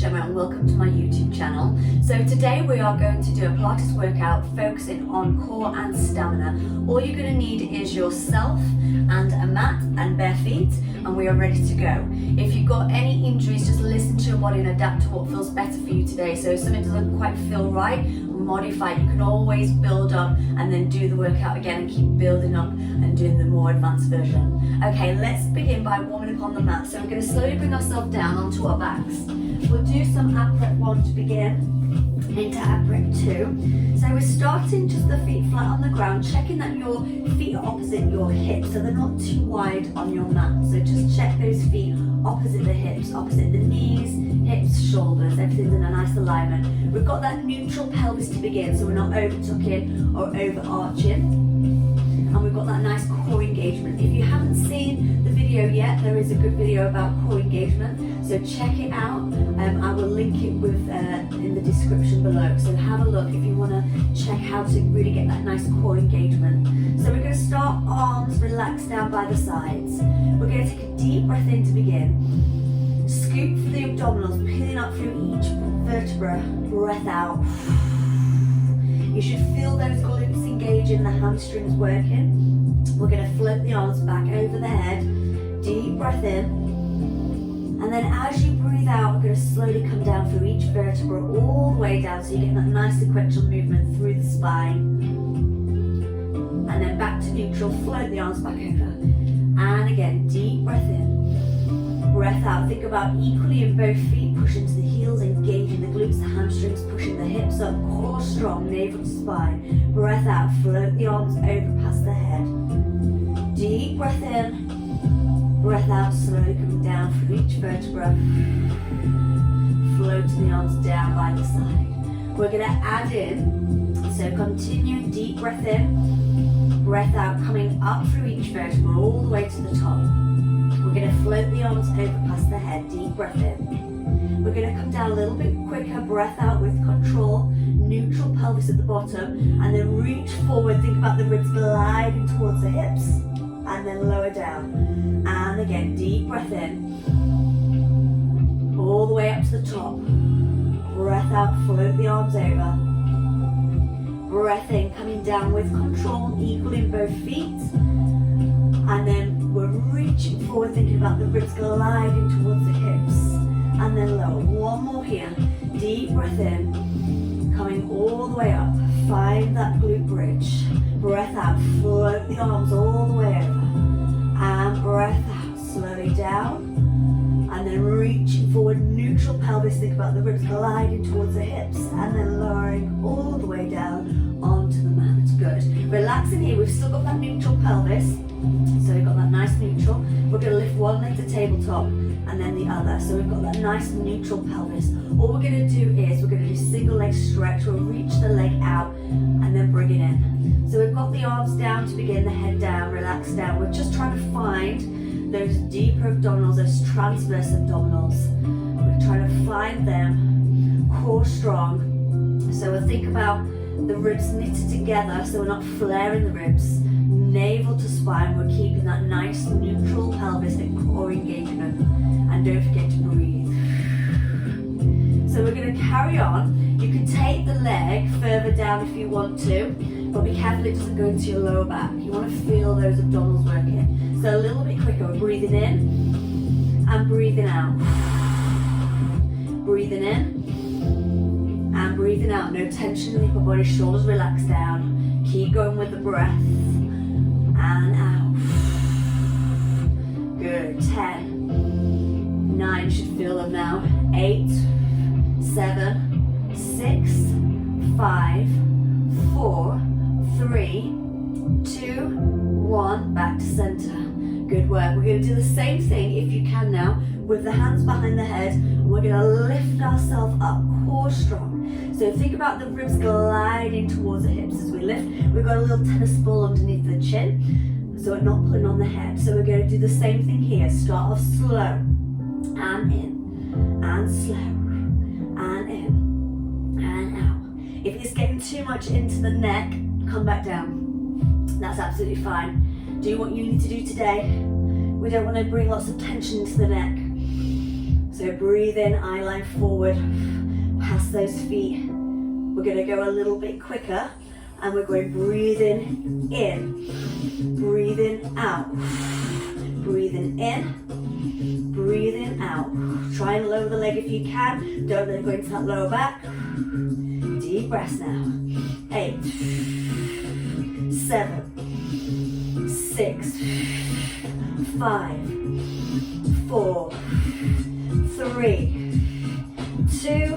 Gemma and welcome to my YouTube channel. So today we are going to do a Pilates workout focusing on core and stamina. All you're going to need is yourself and a mat and bare feet, and we are ready to go. If you've got any injuries, just listen to your body and adapt to what feels better for you today. So if something doesn't quite feel right, modify it. You can always build up and then do the workout again and keep building up and doing the more advanced version. Okay, let's begin by warming up on the mat. So we're going to slowly bring ourselves down onto our backs. We'll do some ab prep 1 to begin, into ab prep 2. So we're starting just the feet flat on the ground, checking that your feet are opposite your hips, so they're not too wide on your mat. So just check those feet opposite the hips, opposite the knees, hips, shoulders, everything's in a nice alignment. We've got that neutral pelvis to begin, so we're not over tucking or over arching. And we've got that nice core engagement. If you haven't seen the video yet, there is a good video about core engagement, so check it out. I will link it with in the description below, so have a look if you want to check how to really get that nice core engagement. So we're going to start arms relaxed down by the sides. We're going to take a deep breath in to begin. Scoop for the abdominals, peeling up through each vertebra, breath out. You should feel those glutes engaging, the hamstrings working. We're going to float the arms back over the head, deep breath in. And then as you breathe out, we're going to slowly come down through each vertebra all the way down, so you're getting that nice sequential movement through the spine. And then back to neutral, float the arms back over. And again, deep breath in, breath out. Think about equally in both feet, pushing to the heels, engaging the glutes, the hamstrings, pushing the hips up, core strong, navel to spine. Breath out, float the arms over past the head. Deep breath in. Breath out, slowly coming down through each vertebra. Floating the arms down by the side. We're going to add in, so continuing deep breath in, breath out, coming up through each vertebra all the way to the top. We're going to float the arms over past the head, deep breath in. We're going to come down a little bit quicker, breath out with control, neutral pelvis at the bottom, and then reach forward, think about the ribs gliding towards the hips, and then lower down. And again, deep breath in, all the way up to the top. Breath out, float the arms over. Breath in, coming down with control, equal in both feet. And then we're reaching forward, thinking about the ribs gliding towards the hips. And then lower. One more here. Deep breath in, coming all the way up. Find that glute bridge. Breath out, float the arms all the way over. And breath out, slowly down. And then reaching forward, neutral pelvis, think about the ribs gliding towards the hips. And then lowering all the way down onto the mat. Good. Relaxing here, we've still got that neutral pelvis. So we've got that nice neutral. We're going to lift one leg to tabletop and then the other. So we've got that nice neutral pelvis. All we're going to do is we're going to do single leg stretch. We'll reach the leg out and then bring it in. So we've got the arms down to begin, the head down, relax down. We're just trying to find those deeper abdominals, those transverse abdominals. We're trying to find them, core strong. So we'll think about the ribs knitted together so we're not flaring the ribs. Navel to spine, we're keeping that nice neutral pelvis and core engagement. And don't forget to breathe. So we're going to carry on. You can take the leg further down if you want to, but be careful it doesn't go into your lower back. You want to feel those abdominals working. So a little bit quicker, we're breathing in and breathing out. Breathing in and breathing out. No tension in the upper body, shoulders relaxed down. Keep going with the breath. And out. Good. 10. 9, should feel them now. 8, 7, 6, 5, 4, 3, 2, 1. Back to center. Good work. We're going to do the same thing, if you can now, with the hands behind the head. And we're going to lift ourselves up, core strong. So think about the ribs gliding towards the hips as we lift. We've got a little tennis ball underneath the chin, so we're not pulling on the head. So we're going to do the same thing here. Start off slow, and in, and slow, and in, and out. If it's getting too much into the neck, come back down. That's absolutely fine. Do what you need to do today. We don't want to bring lots of tension into the neck. So breathe in, eye line forward, past those feet. We're going to go a little bit quicker, and we're going breathing in, breathing out, breathing in, breathing out. Try and lower the leg if you can. Don't let it go into that lower back. Deep breaths now. 8, 7, 6, 5, 4, 3, 2,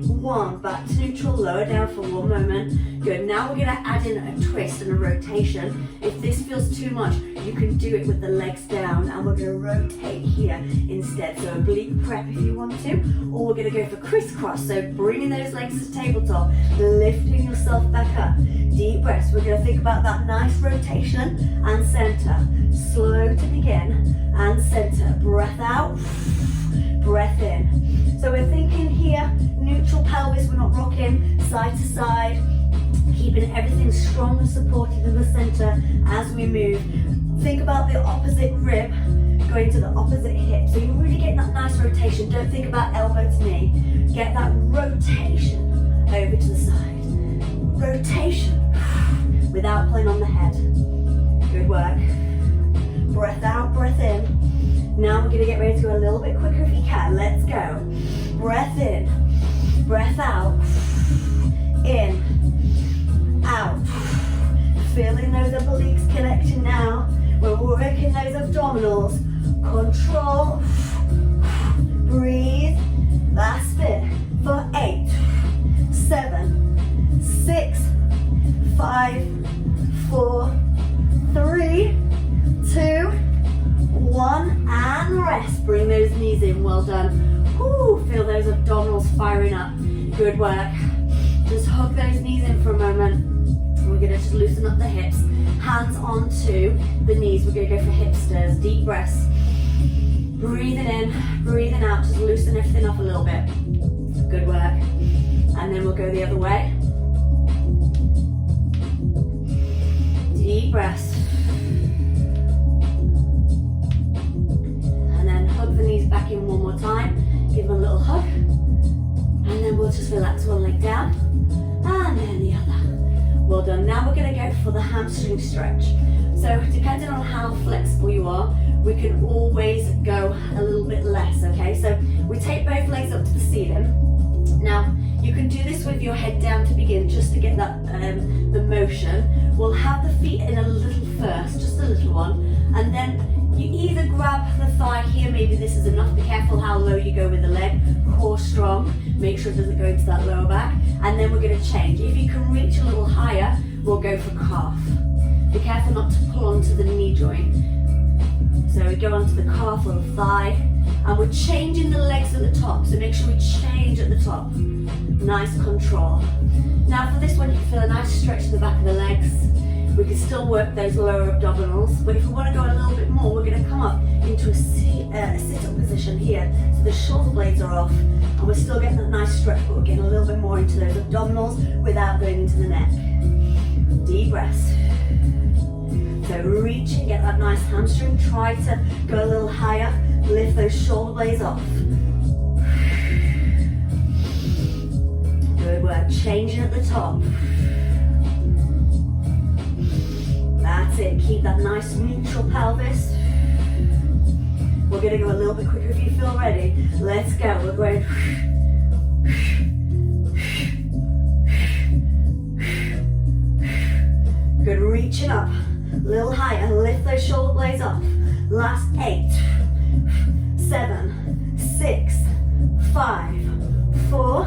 1. Back to neutral, lower down for one moment. Good. Now we're going to add in a twist and a rotation. If this feels too much, you can do it with the legs down, and we're going to rotate here instead. So oblique prep if you want to, or we're going to go for crisscross. So bringing those legs to the tabletop, lifting yourself back up. Deep breaths. We're going to think about that nice rotation and center. Slow to begin and center. Breath out, breath in. So we're thinking here, neutral pelvis, we're not rocking side to side, keeping everything strong and supported in the center as we move. Think about the opposite rib going to the opposite hip. So you're really getting that nice rotation. Don't think about elbow to knee. Get that rotation over to the side. Rotation without pulling on the head. Good work. Breath out, breath in. Now we're going to get ready to go a little bit quicker if you can. Let's go. Breath in, breath out, in, out. Feeling those obliques connecting now. We're working those abdominals. Control, breathe. Last bit for 8, 7, 6, 5, 4, 3, 2, 1, and rest. Bring those knees in, well done. Ooh, feel those abdominals firing up. Good work. Just hug those knees in for a moment. We're going to just loosen up the hips. Hands onto the knees. We're going to go for hip stirs. Deep breaths. Breathing in, breathing out. Just loosen everything up a little bit. Good work. And then we'll go the other way. Deep breaths. And then hug the knees back in one more time. Give them a little hug, and then we'll just relax one leg down, and then the other. Well done. Now we're going to go for the hamstring stretch. So depending on how flexible you are, we can always go a little bit less, okay? So we take both legs up to the ceiling. Now, you can do this with your head down to begin, just to get that the motion. We'll have the feet in a little first, just a little one, and then you either grab the thigh here, maybe this is enough. Be careful how low you go with the leg. Core strong, make sure it doesn't go into that lower back. And then we're going to change. If you can reach a little higher, we'll go for calf. Be careful not to pull onto the knee joint. So we go onto the calf or the thigh, and we're changing the legs at the top. So make sure we change at the top. Nice control. Now for this one, you can feel a nice stretch to the back of the legs. We can still work those lower abdominals, but if we want to go a little bit more, we're going to come up into a sit-up position here. So the shoulder blades are off, and we're still getting that nice stretch, but we're getting a little bit more into those abdominals without going into the neck. Deep breaths. So reach and get that nice hamstring. Try to go a little higher. Lift those shoulder blades off. Good work. Changing at the top. That's it. Keep that nice neutral pelvis. We're going to go a little bit quicker if you feel ready. Let's go. We're going. Good. Reaching up. A little higher. Lift those shoulder blades off. Last 8, 7, 6, 5, 4,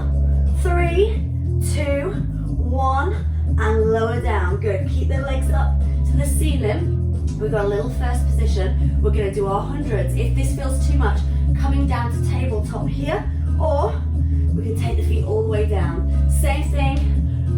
3, 2, 1, and lower down. Good. Keep the legs up to the ceiling. We've got a little first position. We're going to do our hundreds. If this feels too much, coming down to tabletop here, or we can take the feet all the way down. Same thing.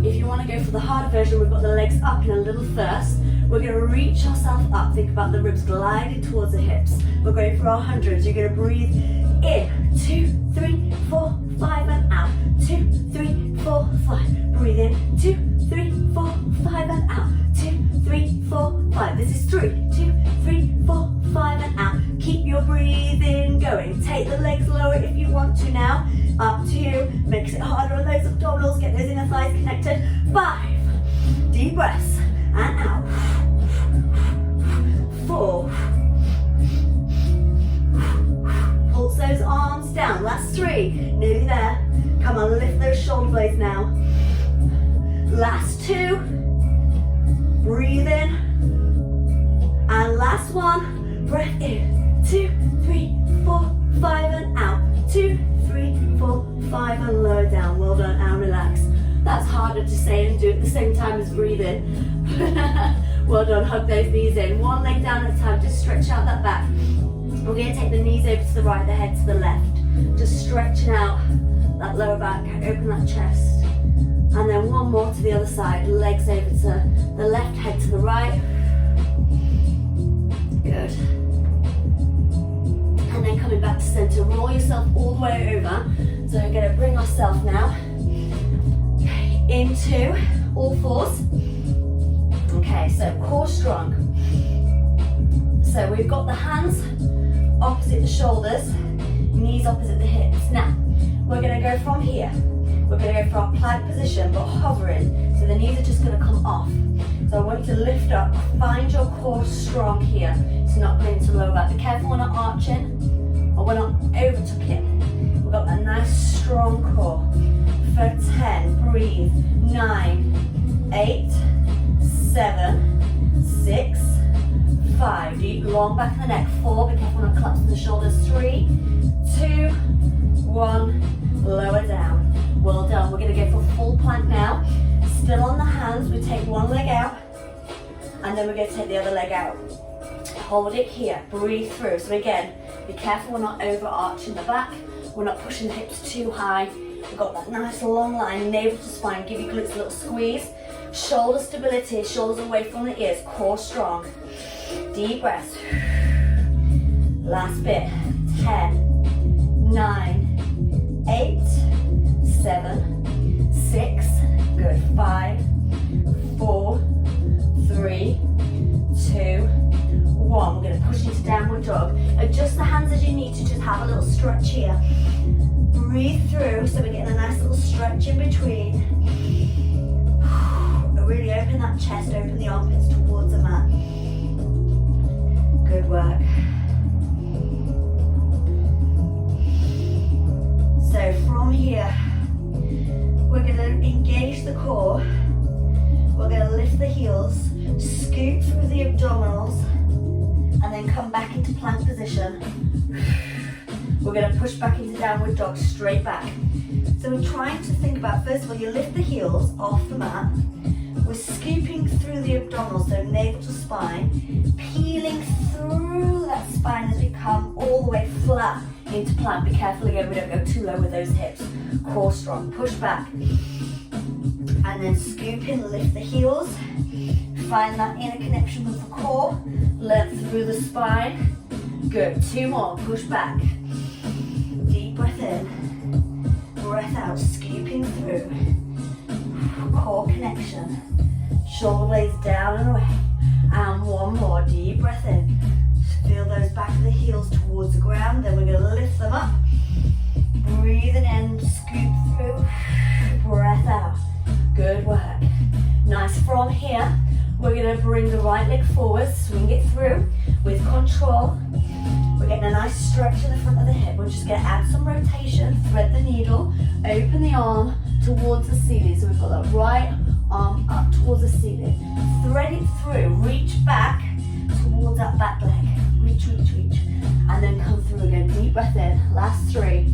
If you want to go for the harder version, we've got the legs up in a little first. We're going to reach ourselves up. Think about the ribs gliding towards the hips. We're going for our hundreds. You're going to breathe in. 2, 3, 4, 5, and out. 2, 3, 4, 5. Breathe in. 2, 3, 4, 5, and out. 2, 3, 4, 5. This is 3, 2, 3, 4, 5, and out. Keep your breathing going. Take the legs eyes connected. 5, deep breaths, and out. 4, pulse those arms down. Last 3, nearly there. Come on, lift those shoulder blades now. Last 2, breathe in. And last 1, breath in. 2, 3, 4, 5, and out. 2, 3, 4, 5, and lower down. Well done, and relax. That's harder to say and do at the same time as breathe in. Well done, hug those knees in. One leg down at a time, just stretch out that back. We're going to take the knees over to the right, the head to the left. Just stretching out that lower back, open that chest. And then one more to the other side, legs over to the left, head to the right. Good. And then coming back to center, roll yourself all the way over. So we're going to bring ourselves now into all fours. Okay, so core strong. So we've got the hands opposite the shoulders, knees opposite the hips. Now, we're going to go from here. We're going to go for our plank position, but hovering. So the knees are just going to come off. So I want you to lift up, find your core strong here. It's not going to lower back. Be careful we're not arching, or we're not over tucking. We've got a nice strong core. For 10, breathe. 9, 8, 7, 6, 5. Deep, long back of the neck. 4, be careful we're not collapsing the shoulders. 3, 2, 1, lower down. Well done. We're going to go for full plank now. Still on the hands, we take one leg out, and then we're going to take the other leg out. Hold it here, breathe through. So again, be careful we're not overarching the back, we're not pushing the hips too high. We've got that nice long line, navel to spine, give your glutes a little squeeze. Shoulder stability, shoulders away from the ears, core strong. Deep breaths. Last bit. 10, 9, 8, 7, 6, good. 5, 4, 3, 2, 1. We're going to push into downward dog. Adjust the hands as you need to, just have a little stretch here. Breathe through, so we're getting a nice little stretch in between. Really open that chest, open the armpits towards the mat. Good work. So from here, we're going to engage the core. We're going to lift the heels, scoop through the abdominals, and then come back into plank position. We're going to push back into downward dog, straight back. So we're trying to think about, first of all, you lift the heels off the mat. We're scooping through the abdominals, so navel to spine, peeling through that spine as we come all the way flat into plank. Be careful again, we don't go too low with those hips. Core strong, push back. And then scoop in, lift the heels. Find that inner connection with the core. Length through the spine. Good, 2 more, push back. Deep breath in, breath out, scooping through. Core connection. Shoulder blades down and away. And 1 more, deep breath in. Feel those back of the heels towards the ground. Then we're going to lift them up. Breathing in, scoop through. Breath out. Good work. Nice. From here, we're going to bring the right leg forward, swing it through with control. We're getting a nice stretch in the front of the hip. We're just going to add some rotation, thread the needle, open the arm towards the ceiling. So we've got that right arm up towards the ceiling. Thread it through, reach back towards that back leg. Reach, reach, reach. And then come through again. Deep breath in. Last 3.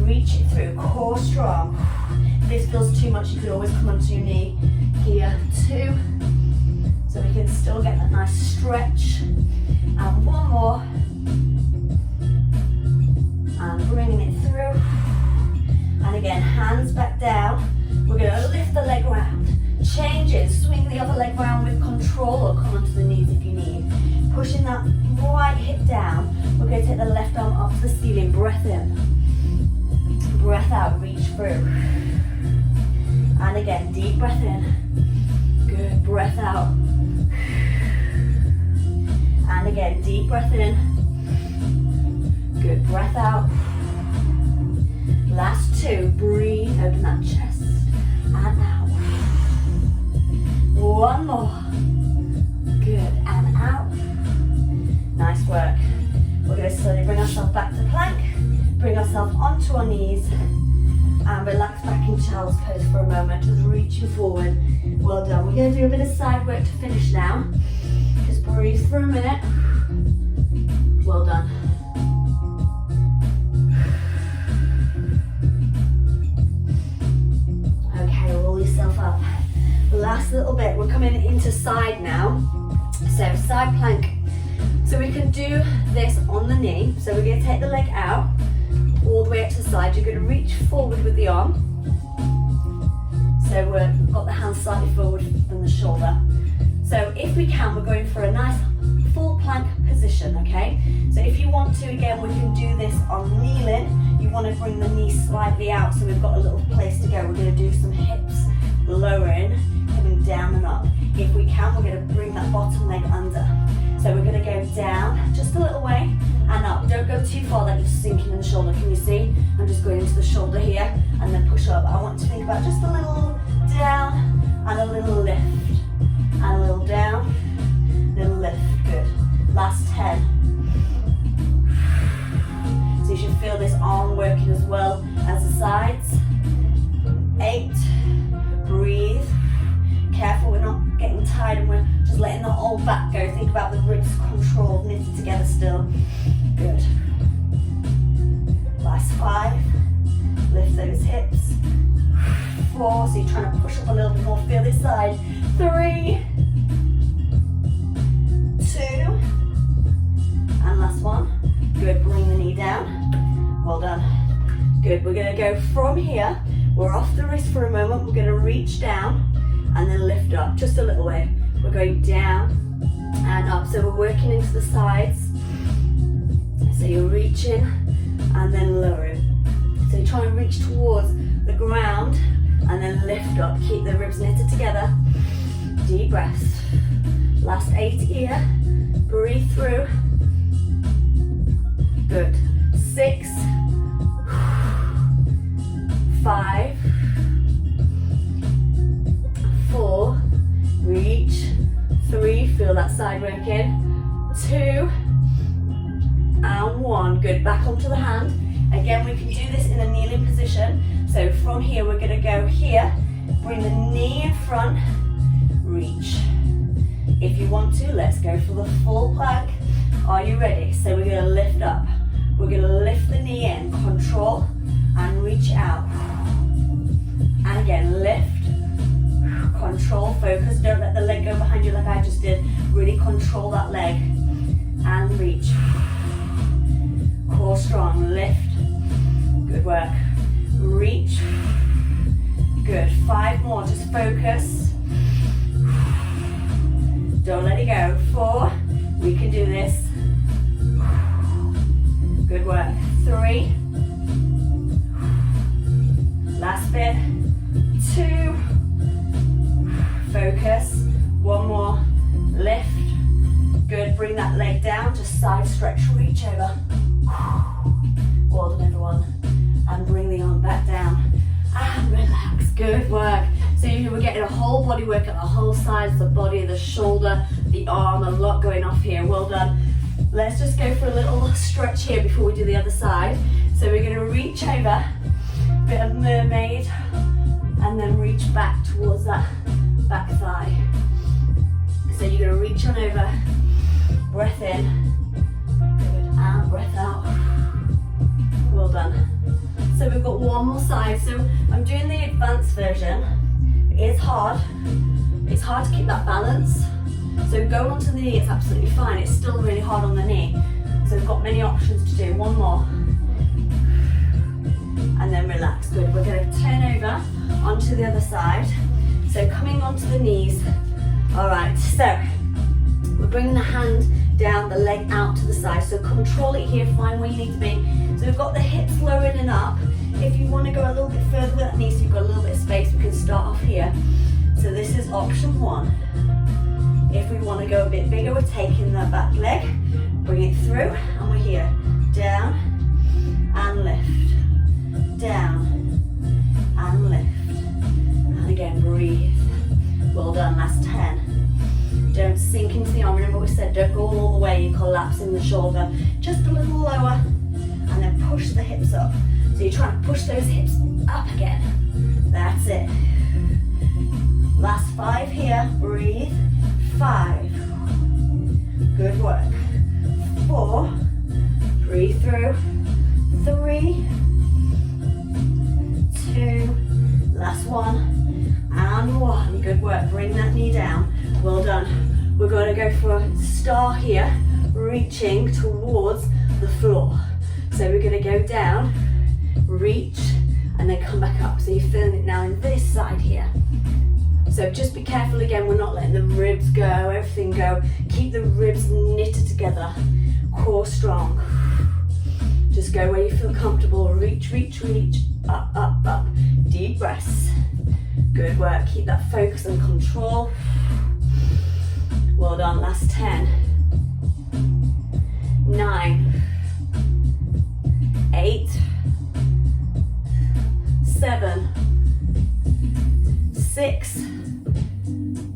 Reach it through, core strong. If this feels too much, you could always come onto your knee. Here, 2. So we can still get that nice stretch. And 1 more. And bringing it through. And again, hands back down. We're going to lift the leg round. Change it, swing the other leg round with control, or come onto the knees if you need. Pushing that right hip down. We're going to take the left arm up to the ceiling. Breath in. Breath out, reach through. And again, deep breath in. Good, breath out. And again, deep breath in. Good, breath out. Last 2, breathe, open that chest. And ourselves back to plank, bring ourselves onto our knees, and relax back in child's pose for a moment, just reaching forward. Well done. We're going to do a bit of side work to finish now. Just breathe for a minute. Well done. Okay, roll yourself up. Last little bit, we're coming into side now. So side plank. So we can do this on the knee. So we're going to take the leg out, all the way up to the side. You're going to reach forward with the arm. So we've got the hands slightly forward from the shoulder. So if we can, we're going for a nice full plank position, okay? So if you want to, again, we can do this on kneeling. You want to bring the knee slightly out so we've got a little place to go. We're going to do some hips lowering, coming down and up. If we can, we're going to bring that bottom leg under. So we're going to go down just a little way and up. Don't go too far that you're sinking in the shoulder. Can you see? I'm just going into the shoulder here and then push up. I want to think about just a little down and a little lift. And a little down, little lift. Good. Last 10. So you should feel this arm working as well as the sides. 8. Breathe. Careful we're not getting tired and we're just letting the whole back go. Think about the ribs controlled, knitted together still. Good. Last 5. Lift those hips. 4. So you're trying to push up a little bit more. Feel this side. 3. 2. And last one. Good. Bring the knee down. Well done. Good. We're going to go from here. We're off the wrist for a moment. We're going to reach down and then lift up just a little way. We're going down and up. So we're working into the sides. So you're reaching and then lowering. So you try and reach towards the ground and then lift up. Keep the ribs knitted together. Deep breaths. Last 8 here. Breathe through. Good. 6. 5. 4. Reach. 3. Feel that side working. 2. And 1. Good. Back onto the hand. Again, we can do this in a kneeling position. So from here, we're going to go here. Bring the knee in front. Reach. If you want to, let's go for the full plank. Are you ready? So we're going to lift up. We're going to lift the knee in. Control and reach out. And again, lift. Control, focus. Don't let the leg go behind you like I just did. Really control that leg. And reach. Core strong. Lift. Good work. Reach. Good. 5 more. Just focus. Don't let it go. 4. We can do this. Good work. 3. Last bit. 2. Focus. 1 more. Lift. Good. Bring that leg down. Just side stretch. Reach over. Well done, everyone. And bring the arm back down. And relax. Good work. So you were getting a whole body work at the whole sides, the body, the shoulder, the arm, a lot going off here. Well done. Let's just go for a little stretch here before we do the other side. So we're going to reach over, bit of mermaid, and then reach back towards that back thigh. So you're going to reach on over, breath in, good, and breath out. Well done. So we've got one more side. So I'm doing the advanced version. It's hard. It's hard to keep that balance. So go onto the knee, it's absolutely fine. It's still really hard on the knee. So we've got many options to do. One more. And then relax. Good. We're going to turn over onto the other side. So coming onto the knees. All right. So we're bringing the hand down, the leg out to the side. So control it here. Find where you need to be. So we've got the hips lowered and up. If you want to go a little bit further with that knee, so you've got a little bit of space, we can start off here. So this is option 1. If we want to go a bit bigger, we're taking the back leg, bring it through, and we're here. Down and lift. Down and lift. And again, breathe. Well done, last 10. Don't sink into the arm. Remember what we said, don't go all the way, you collapse in the shoulder. Just a little lower. push the hips up. So you're trying to push those hips up again. That's it. Last 5 here. Breathe. 5. Good work. 4. Breathe through. 3. 2. Last 1. And 1. Good work. Bring that knee down. Well done. We're going to go for a star here, reaching towards the floor. So we're going to go down, reach, and then come back up. So you're feeling it now in this side here. So just be careful again, we're not letting the ribs go, everything go. Keep the ribs knitted together, core strong. Just go where you feel comfortable. Reach, reach, reach, up, up, up. Deep breaths. Good work. Keep that focus and control. Well done. Last 10. 9. 8. 7. 6.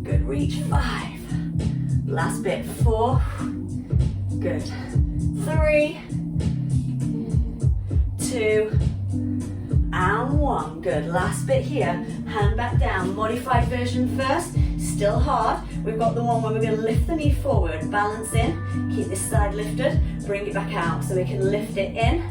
Good. Reach. 5. Last bit. 4. Good. 3. 2. And 1. Good. Last bit here. Hand back down. Modified version first. Still hard. We've got the one where we're going to lift the knee forward. Balance in. Keep this side lifted. Bring it back out. So we can lift it in.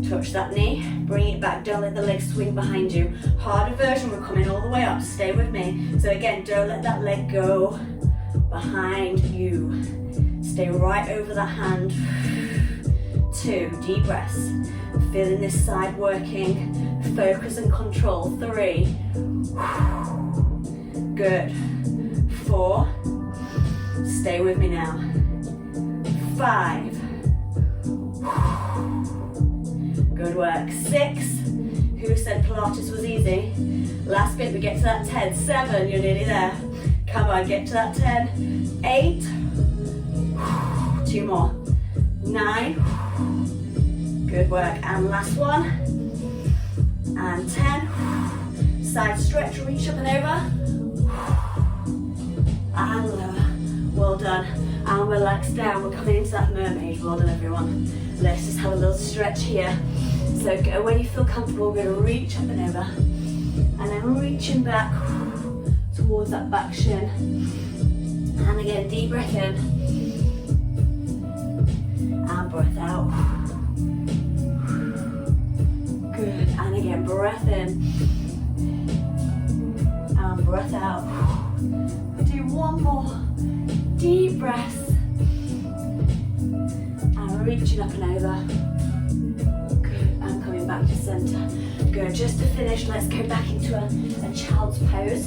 Touch that knee. Bring it back. Don't let the legs swing behind you. Harder version. We're coming all the way up. Stay with me. So again, don't let that leg go behind you. Stay right over that hand. 2. Deep breaths. Feeling this side working. Focus and control. 3. Good. 4. Stay with me now. 5. Good work. 6. Who said Pilates was easy? Last bit, we get to that 10. 7. You're nearly there. Come on, get to that 10. 8. 2 more. 9. Good work. And last one. And 10. Side stretch, reach up and over. And lower. Well done. And relax down. We're coming into that mermaid. Well done, everyone. Let's just have a little stretch here. So go where you feel comfortable. We're going to reach up and over. And then reaching back towards that back shin. And again, deep breath in. And breath out. Good. And again, breath in. And breath out. Do one more. Deep breath. And reaching up and over. Good. And coming back to center. Good. Just to finish, let's go back into a child's pose.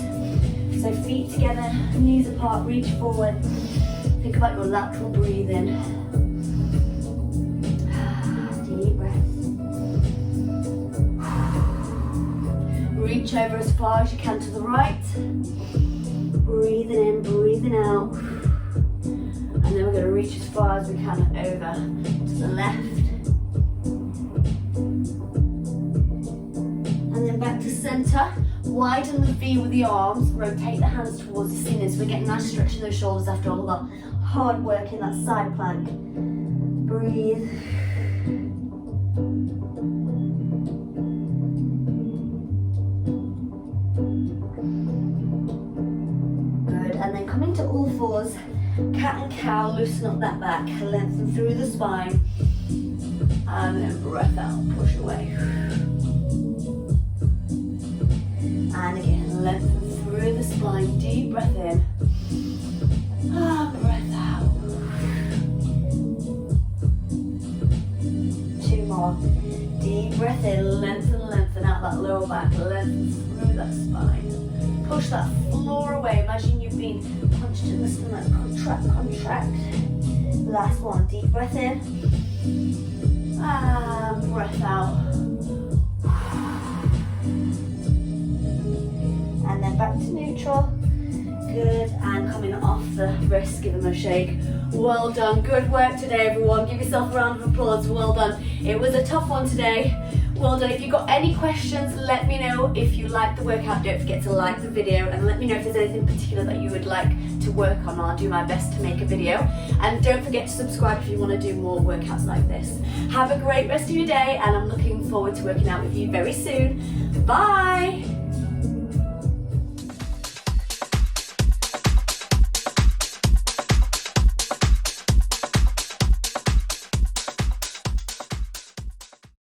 So feet together, knees apart, reach forward. Think about your lateral breathing. Deep breath. Reach over as far as you can to the right. Breathing in, breathing out. And then we're going to reach as far as we can over to the left. And then back to center. Widen the V with the arms. Rotate the hands towards the ceiling. So we're getting nice stretch in those shoulders after all of that hard work in that side plank. Breathe. And then come into all fours, cat and cow, loosen up that back, lengthen through the spine, and then breath out, push away. And again, lengthen through the spine, deep breath in, and breath out. 2 more, deep breath in, lengthen out that lower back, lengthen through that spine. Push that floor away. Imagine you've been punched in the stomach. Contract, contract. Last one. Deep breath in. And breath out. And then back to neutral. Good. And coming off the wrist, give them a shake. Well done. Good work today, everyone. Give yourself a round of applause. Well done. It was a tough one today. Well done. If you've got any questions, let me know. If you like the workout, don't forget to like the video and let me know if there's anything particular that you would like to work on. I'll do my best to make a video. And don't forget to subscribe if you want to do more workouts like this. Have a great rest of your day, and I'm looking forward to working out with you very soon. Bye!